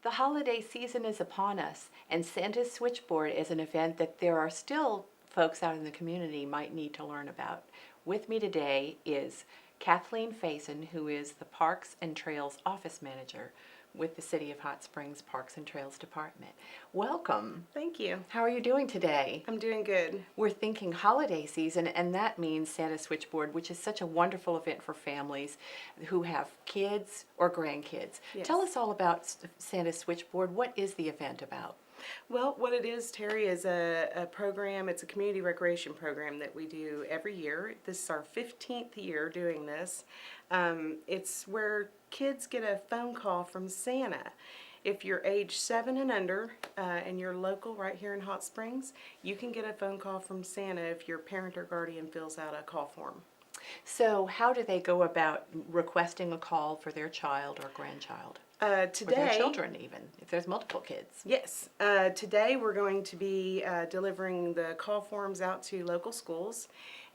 The holiday season is upon us, and Santa's Switchboard is an event that there are still folks out in the community might need to learn about. With me today is Kathleen Faison, who is the Parks and Trails Office Manager with the City of Hot Springs Parks and Trails Department. Welcome. Thank you. How are you doing today? I'm doing good. We're thinking holiday season, and that means Santa's Switchboard, which is such a wonderful event for families who have kids or grandkids. Yes. Tell us all about Santa's Switchboard. What is the event about? Well, what it is, Terry, is a program. It's a community recreation program that we do every year. This is our 15th year doing this. It's where kids get a phone call from Santa. If you're age 7 and under and you're local right here in Hot Springs, you can get a phone call from Santa if your parent or guardian fills out a call form. So how do they go about requesting a call for their child or grandchild? Or their children even, if there's multiple kids. Yes. Today we're going to be delivering the call forms out to local schools.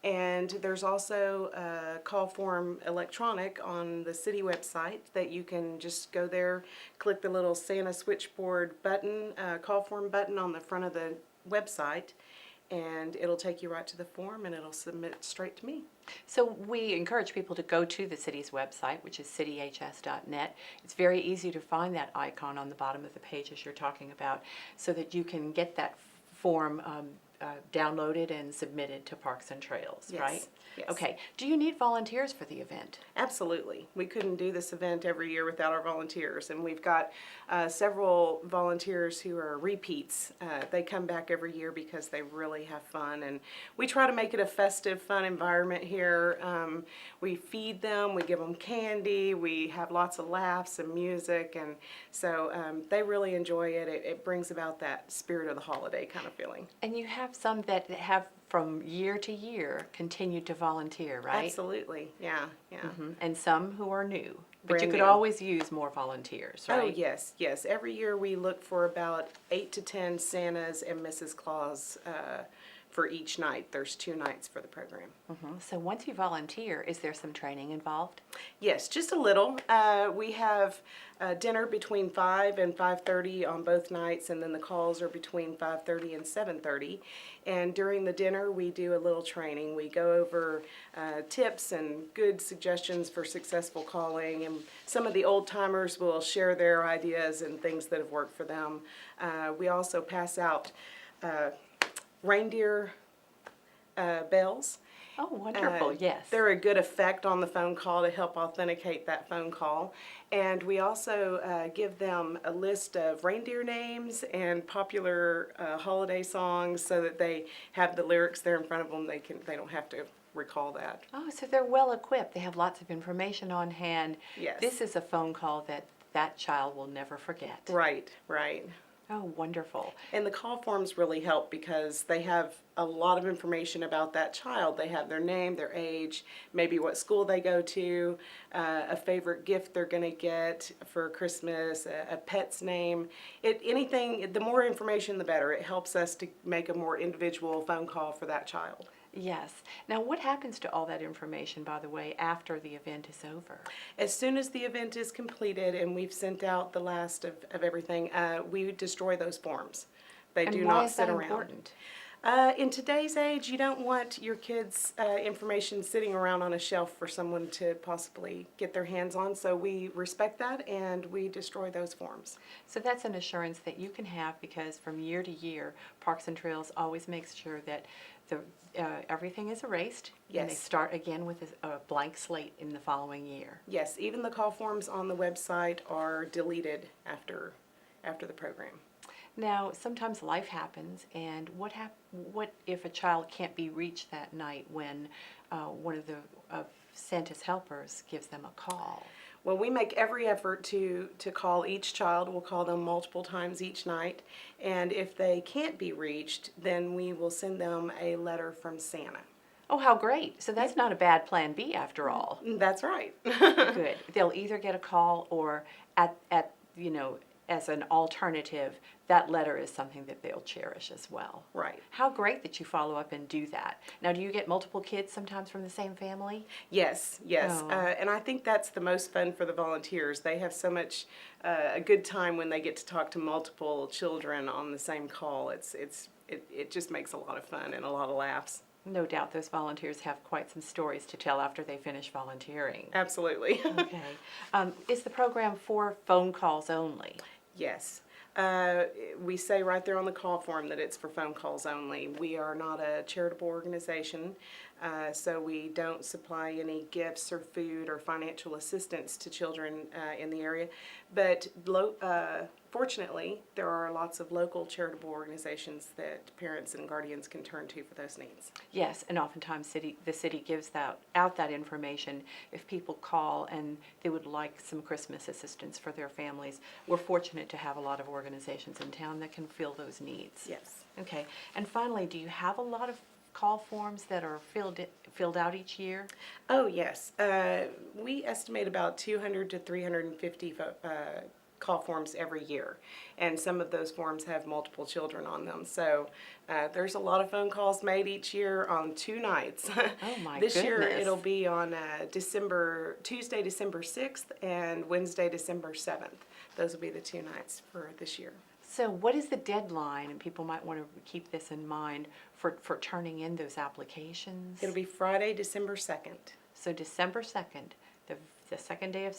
And there's also a call form electronic on the city website that you can just go there, click the little Santa Switchboard button, call form button on the front of the website, and it'll take you right to the form and it'll submit straight to me. So we encourage people to go to the city's website, which is cityhs.net. It's very easy to find that icon on the bottom of the page as you're talking about, so that you can get that form downloaded and submitted to Parks and Trails, Yes. right? Yes. Okay. Do you need volunteers for the event? Absolutely. We couldn't do this event every year without our volunteers, and we've got several volunteers who are repeats. They come back every year because they really have fun, and we try to make it a festive, fun environment here. We feed them, we give them candy, we have lots of laughs and music, and so they really enjoy it. It brings about that spirit of the holiday kind of feeling. And you have some that have from year to year continued to volunteer, right? Absolutely. Yeah. Mhm. And some who are new. But Brand you could new. always use more volunteers, right? Oh, yes, yes. Every year we look for about 8 to 10 Santas and Mrs. Claus for each night. There's 2 nights for the program. So once you volunteer, is there some training involved? Yes, just a little. We have dinner between 5 and 5:30 on both nights, and then the calls are between 5:30 and 7:30. And during the dinner, we do a little training. We go over tips and good suggestions for successful calling, and some of the old timers will share their ideas and things that have worked for them. We also pass out reindeer bells. Oh, wonderful, yes. They're a good effect on the phone call to help authenticate that phone call. And we also give them a list of reindeer names and popular holiday songs so that they have the lyrics there in front of them. They don't have to recall that. Oh, so they're well equipped. They have lots of information on hand. Yes. This is a phone call that that child will never forget. Right, right. Oh, wonderful. And the call forms really help because they have a lot of information about that child. They have their name, their age, maybe what school they go to, a favorite gift they're going to get for Christmas, a pet's name. Anything, the more information, the better. It helps us to make a more individual phone call for that child. Yes. Now, what happens to all that information, by the way, after the event is over? As soon as the event is completed and we've sent out the last of everything, we destroy those forms. They And do why not is sit that around. important? In today's age, you don't want your kids' information sitting around on a shelf for someone to possibly get their hands on, so we respect that and we destroy those forms. So that's an assurance that you can have, because from year to year, Parks and Trails always makes sure that everything is erased. Yes. And they start again with a blank slate in the following year. Yes, even the call forms on the website are deleted after the program. Now, sometimes life happens, and what if a child can't be reached that night when one of Santa's helpers gives them a call? Well, we make every effort to call each child. We'll call them multiple times each night. And if they can't be reached, then we will send them a letter from Santa. Oh, how great. So that's not a bad plan B after all. That's right. Good. They'll either get a call or at as an alternative, that letter is something that they'll cherish as well. Right. How great that you follow up and do that. Now, do you get multiple kids sometimes from the same family? Yes, yes. Oh. And I think that's the most fun for the volunteers. They have so much a good time when they get to talk to multiple children on the same call. It just makes a lot of fun and a lot of laughs. No doubt those volunteers have quite some stories to tell after they finish volunteering. Absolutely. Okay. Is the program for phone calls only? Yes. We say right there on the call form that it's for phone calls only. We are not a charitable organization, so we don't supply any gifts or food or financial assistance to children in the area. But fortunately, there are lots of local charitable organizations that parents and guardians can turn to for those needs. Yes, and oftentimes the city gives out that information if people call and they would like some Christmas assistance for their families. We're fortunate to have a lot of organizations in town that can fill those needs. Yes. Okay, and finally, do you have a lot of call forms that are filled out each year? Oh, yes. We estimate about 200 to 350 call forms every year, and some of those forms have multiple children on them. So there's a lot of phone calls made each year on 2 nights. Oh my This year goodness. it'll be on Tuesday, December 6th, and Wednesday, December 7th. Those will be the 2 nights for this year. So what is the deadline, and people might want to keep this in mind, for turning in those applications? It'll be Friday, December 2nd. So December 2nd, the second day of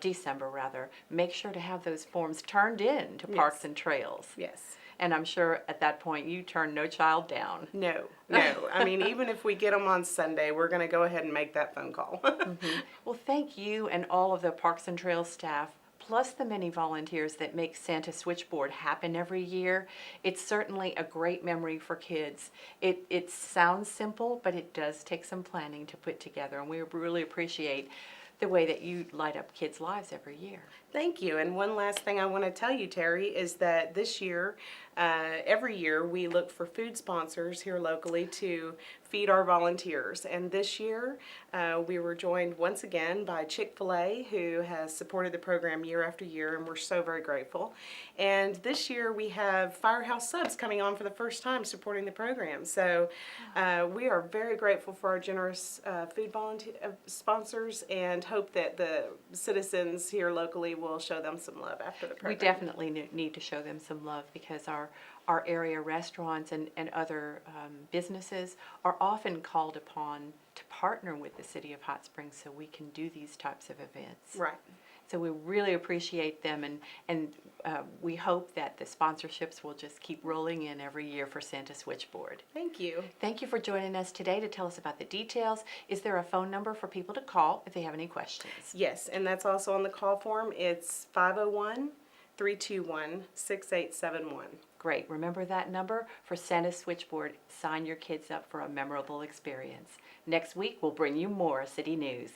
December rather, make sure to have those forms turned in to Parks Yes. and Trails. Yes. And I'm sure at that point you turn no child down. No. I mean, even if we get them on Sunday, we're going to go ahead and make that phone call. Well, thank you and all of the Parks and Trails staff, plus the many volunteers that make Santa Switchboard happen every year. It's certainly a great memory for kids. It sounds simple, but it does take some planning to put together, and we really appreciate the way that you light up kids' lives every year. Thank you. And one last thing I want to tell you, Terry, is that this year, every year, we look for food sponsors here locally to feed our volunteers. And this year, we were joined once again by Chick-fil-A, who has supported the program year after year, and we're so very grateful. And this year, we have Firehouse Subs coming on for the first time supporting the program. So we are very grateful for our generous food volunteer sponsors, and hope that the citizens here locally will show them some love after the program. We definitely need to show them some love, because our area restaurants and other businesses are often called upon to partner with the City of Hot Springs so we can do these types of events. Right. So we really appreciate them, and we hope that the sponsorships will just keep rolling in every year for Santa Switchboard. Thank you. Thank you for joining us today to tell us about the details. Is there a phone number for people to call if they have any questions? Yes, and that's also on the call form. It's 501-321-6871. Great. Remember that number for Santa Switchboard. Sign your kids up for a memorable experience. Next week, we'll bring you more city news.